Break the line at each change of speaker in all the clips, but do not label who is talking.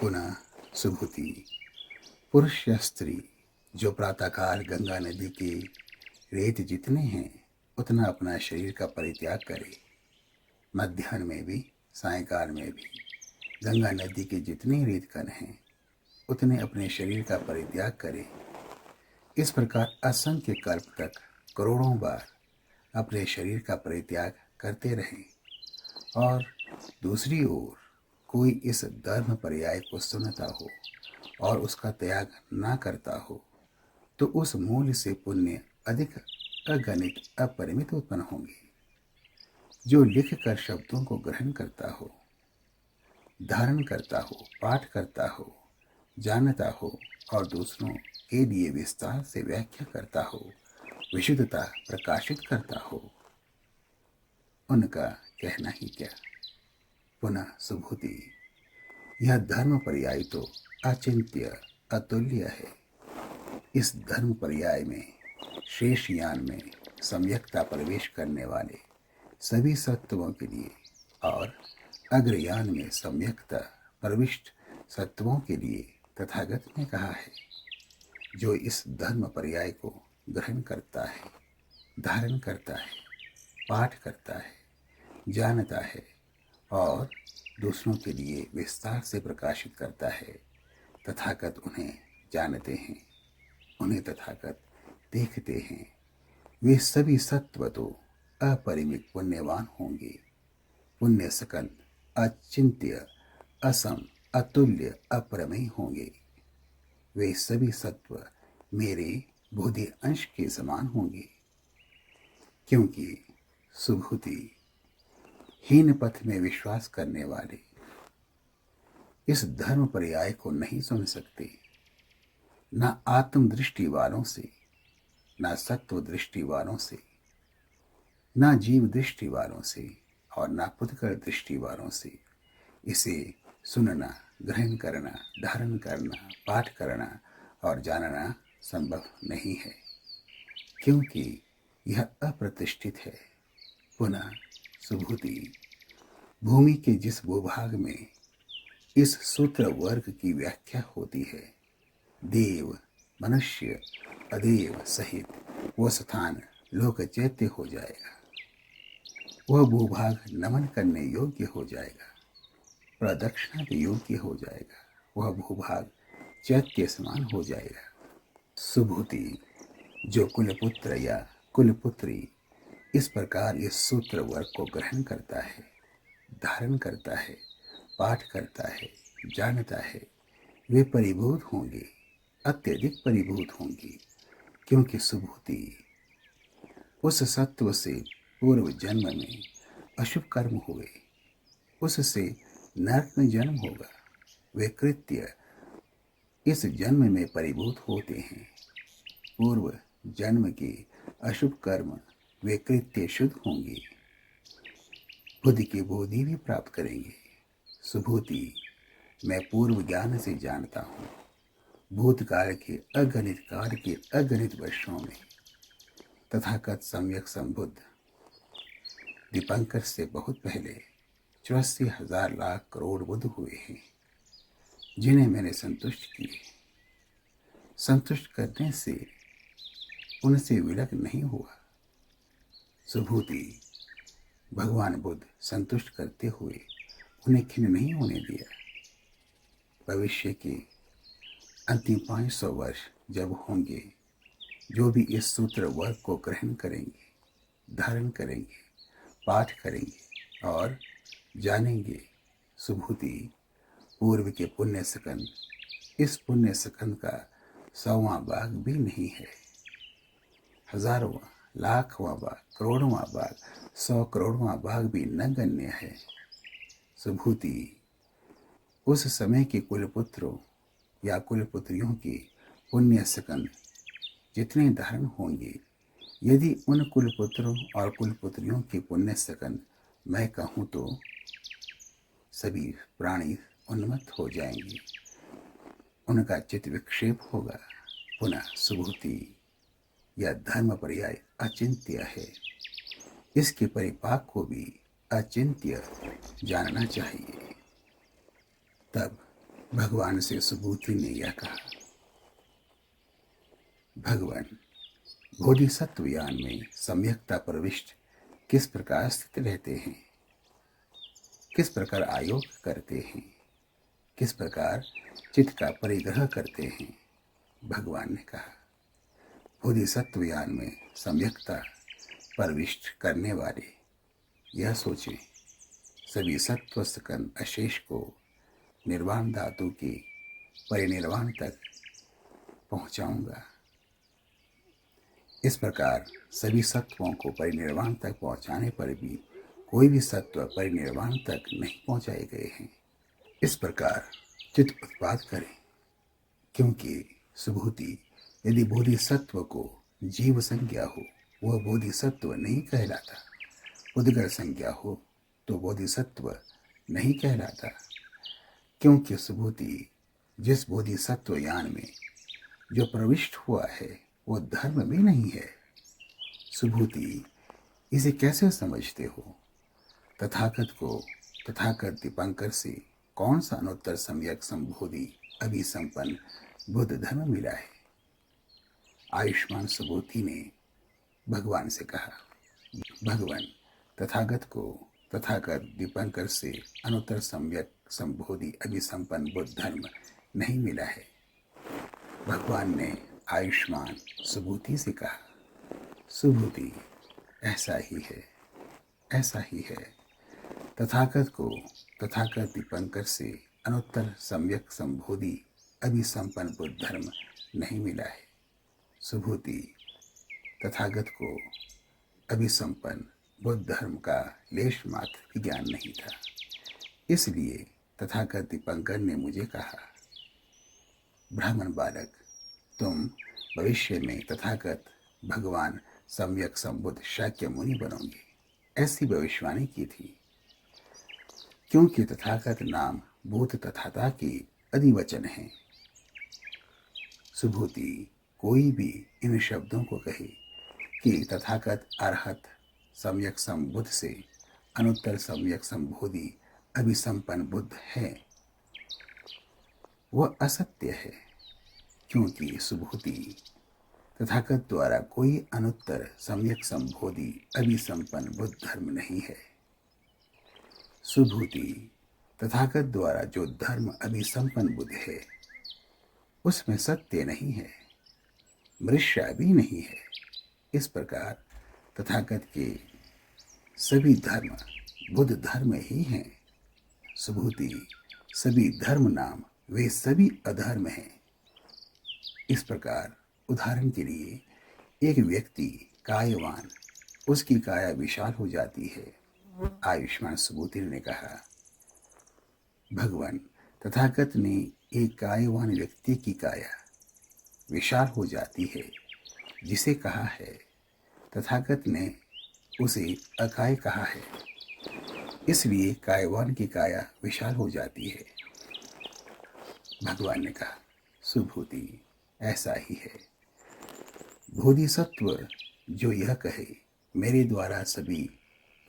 पुनः सुबुति। पुरुष या स्त्री जो प्रातःकाल गंगा नदी के रेत जितने हैं उतना अपना शरीर का परित्याग करे, मध्याह्न में भी सायंकाल में भी गंगा नदी के जितने रेत कण हैं उतने अपने शरीर का परित्याग करे। इस प्रकार असंख्य कल्प तक करोड़ों बार अपने शरीर का परित्याग करते रहें। और दूसरी ओर कोई इस धर्म पर्याय को सुनता हो और उसका त्याग ना करता हो तो उस मूल से पुण्य अधिक अगणित अपरिमित उत्पन्न होंगे। जो लिख कर शब्दों को ग्रहण करता हो, धारण करता हो, पाठ करता हो, जानता हो और दूसरों के लिए विस्तार से व्याख्या करता हो, विशुद्धता प्रकाशित करता हो, उनका कहना ही क्या। पुनः सुबुति। यह धर्म पर्याय तो अचिंत्य अतुल्य है। इस धर्म पर्याय में शेष यान में सम्यकता प्रवेश करने वाले सभी सत्वों के लिए और अग्रयान में सम्यकता प्रविष्ट सत्वों के लिए तथागत ने कहा है, जो इस धर्म पर्याय को ग्रहण करता है, धारण करता है, पाठ करता है, जानता है और दूसरों के लिए विस्तार से प्रकाशित करता है, तथागत उन्हें जानते हैं, उन्हें तथागत देखते हैं। वे सभी सत्व तो अपरिमित पुण्यवान होंगे। पुण्य सकल अचिंत्य असम अतुल्य अप्रमेय होंगे। वे सभी सत्व मेरे बुद्धि अंश के समान होंगे, क्योंकि सुबुति हीन पथ में विश्वास करने वाले इस धर्म पर्याय को नहीं सुन सकते। न आत्म दृष्टि वालों से, न सत्व दृष्टि वालों से, न जीव दृष्टि वालों से और न पुष्कर दृष्टि वालों से इसे सुनना, ग्रहण करना, धारण करना, पाठ करना और जानना संभव नहीं है, क्योंकि यह अप्रतिष्ठित है। पुनः सुबुति। भूमि के जिस भूभाग में इस सूत्र वर्ग की व्याख्या होती है, देव, मनुष्य, अदेव सहित वह स्थान लोक चैत्य हो जाएगा। वह भूभाग नमन करने योग्य हो जाएगा, प्रदक्षिणा के योग्य हो जाएगा। वह भूभाग चैत्य समान हो जाएगा। सुबुति। जो कुलपुत्र या कुलपुत्री इस प्रकार इस सूत्र वर्ग को ग्रहण करता है, धारण करता है, पाठ करता है, जानता है, वे परिभूत होंगे, अत्यधिक परिभूत होंगे, क्योंकि सुबुति उस सत्व से पूर्व जन्म में अशुभ कर्म हुए, उससे नरक में जन्म होगा। वे कृत्य इस जन्म में परिभूत होते हैं। पूर्व जन्म के अशुभ कर्म वे कृत्य शुद्ध होंगे, बुद्धि की बोधि भी प्राप्त करेंगे। सुबुति। मैं पूर्व ज्ञान से जानता हूँ, भूतकाल के अगणित काल के अगणित वर्षों में तथागत सम्यक संबुद्ध दीपंकर से बहुत पहले 84,000 लाख करोड़ बुद्ध हुए हैं, जिन्हें मैंने संतुष्ट किए। संतुष्ट करने से उनसे विलग नहीं हुआ। सुबुति। भगवान बुद्ध संतुष्ट करते हुए उन्हें खिन्न नहीं होने दिया। भविष्य के अंतिम 500 वर्ष जब होंगे, जो भी इस सूत्र वर्ग को ग्रहण करेंगे, धारण करेंगे, पाठ करेंगे और जानेंगे, सुबुति पूर्व के पुण्य सकंद इस पुण्य सकंद का 100वां भाग भी नहीं है। हजारों लाखवां भाग, करोड़वां भाग, 100 करोड़वां भाग भी नगण्य है। सुबुति। उस समय के कुलपुत्रों या कुलपुत्रियों के पुण्य सकंद जितने धारण होंगे, यदि उन कुलपुत्रों और कुलपुत्रियों के पुण्य सकंद मैं कहूँ तो सभी प्राणी उन्मत्त हो जाएंगे, उनका चित्त विक्षेप होगा। पुनः सुबुति। यह धर्म पर्याय अचिंत्य है, इसके परिपाक को भी अचिंत्य जानना चाहिए। तब भगवान से सुबूति ने यह कहा, भगवान बोधिसत्व यान में सम्यकता प्रविष्ट किस प्रकार स्थित रहते हैं, किस प्रकार आयोग करते हैं, किस प्रकार चित्त का परिग्रह करते हैं। भगवान ने कहा, बोधिसत्व यान में सम्यकता प्रविष्ट करने वाले यह सोचें, सभी सत्व सकन अशेष को निर्वाण धातु के परिनिर्वाण तक पहुंचाऊंगा। इस प्रकार सभी सत्वों को परिनिर्वाण तक पहुंचाने पर भी कोई भी सत्व परिनिर्वाण तक नहीं पहुंचाए गए हैं। इस प्रकार चित्त उत्पाद करें, क्योंकि सुभूति यदि बोधिसत्व को जीव संज्ञा हो वह बोधिसत्व नहीं कहलाता, उद्गर संज्ञा हो तो बोधिसत्व नहीं कहलाता, क्योंकि सुभूति जिस बोधिसत्व यान में जो प्रविष्ट हुआ है वो धर्म भी नहीं है। सुभूति इसे कैसे समझते हो? तथागत को तथागत दीपंकर से कौन सा अनुत्तर सम्यक संबोधि अभिसंपन्न बुद्ध धर्म मिला है? आयुष्मान सुबोधि ने भगवान से कहा, भगवान तथागत को तथागत दीपंकर से अनुत्तर सम्यक संबोधि अभिसंपन्न बुद्ध धर्म नहीं मिला है। भगवान ने आयुष्मान सुबोधि से कहा, सुबोधि ऐसा ही है, ऐसा ही है। तथागत को तथागत दीपंकर से अनुत्तर सम्यक संबोधि अभिसंपन्न बुद्ध धर्म नहीं मिला है। सुबोधि तथागत को अभिसंपन्न बुद्ध धर्म का लेश मात्र भी ज्ञान नहीं था, इसलिए तथागत दीपंकर ने मुझे कहा, ब्राह्मण बालक, तुम भविष्य में तथागत भगवान सम्यक संबुद्ध शाक्य मुनि बनोगे, ऐसी भविष्यवाणी की थी। क्योंकि तथागत नाम भूत तथाता के अधिवचन है। सुभूति कोई भी इन शब्दों को कहे कि तथागत अरहत सम्यक संबुद्ध से अनुत्तर सम्यक संबोधि अभिसंपन्न बुद्ध है, वह असत्य है, क्योंकि सुभूति तथागत द्वारा कोई अनुत्तर सम्यक संबोधि अभिसंपन्न बुद्ध धर्म नहीं है। सुभूति तथागत द्वारा जो धर्म अभिसंपन्न बुद्ध है उसमें सत्य नहीं है, मृष्या भी नहीं है। इस प्रकार तथागत के सभी धर्म बुद्ध धर्म ही हैं। सुभूति सभी धर्म नाम वे सभी अधर्म हैं। इस प्रकार उदाहरण के लिए एक व्यक्ति कायवान, उसकी काया विशाल हो जाती है। आयुष्मान सुबोधि ने कहा, भगवान तथागत ने एक कायवान व्यक्ति की काया विशाल हो जाती है जिसे कहा है, तथागत ने उसे अकाय कहा है, इसलिए कायवान की काया विशाल हो जाती है। भगवान ने कहा, सुभूति ऐसा ही है। बोधिसत्व जो यह कहे मेरे द्वारा सभी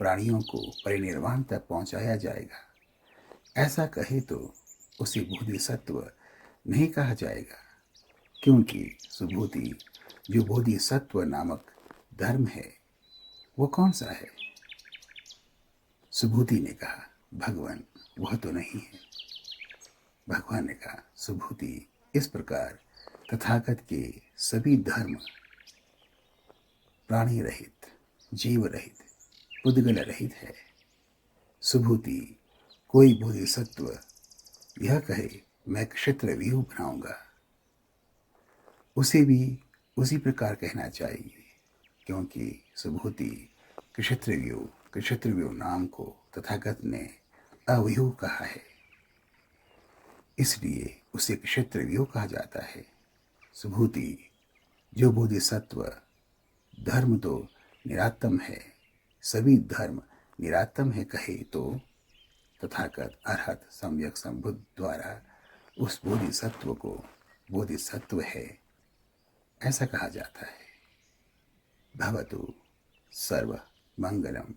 प्राणियों को परिनिर्वाण तक पहुंचाया जाएगा, ऐसा कहे तो उसे बोधिसत्व नहीं कहा जाएगा, क्योंकि सुभूति जो बोधिसत्व नामक धर्म है वो कौन सा है? सुभूति ने कहा, भगवान वह तो नहीं है। भगवान ने कहा, सुभूति इस प्रकार तथागत के सभी धर्म प्राणी रहित, जीव रहित, उद्गल रहित है। सुभूति कोई बोधिसत्व यह कहे मैं क्षत्र व्यूह बनाऊंगा, उसे भी उसी प्रकार कहना चाहिए, क्योंकि सुभूति क्षत्रव्यूह नाम को तथागत ने अव्यूह कहा है, इसलिए उसे क्षत्रव्यूह कहा जाता है। सुभूति जो बोधिसत्व धर्म तो निरात्म है, सभी धर्म निरात्म है कहे तो तथागत अरहत सम्यक संबुद्ध द्वारा उस बोधिसत्व को बोधिसत्व है ऐसा कहा जाता है। भवतु सर्व मंगलम।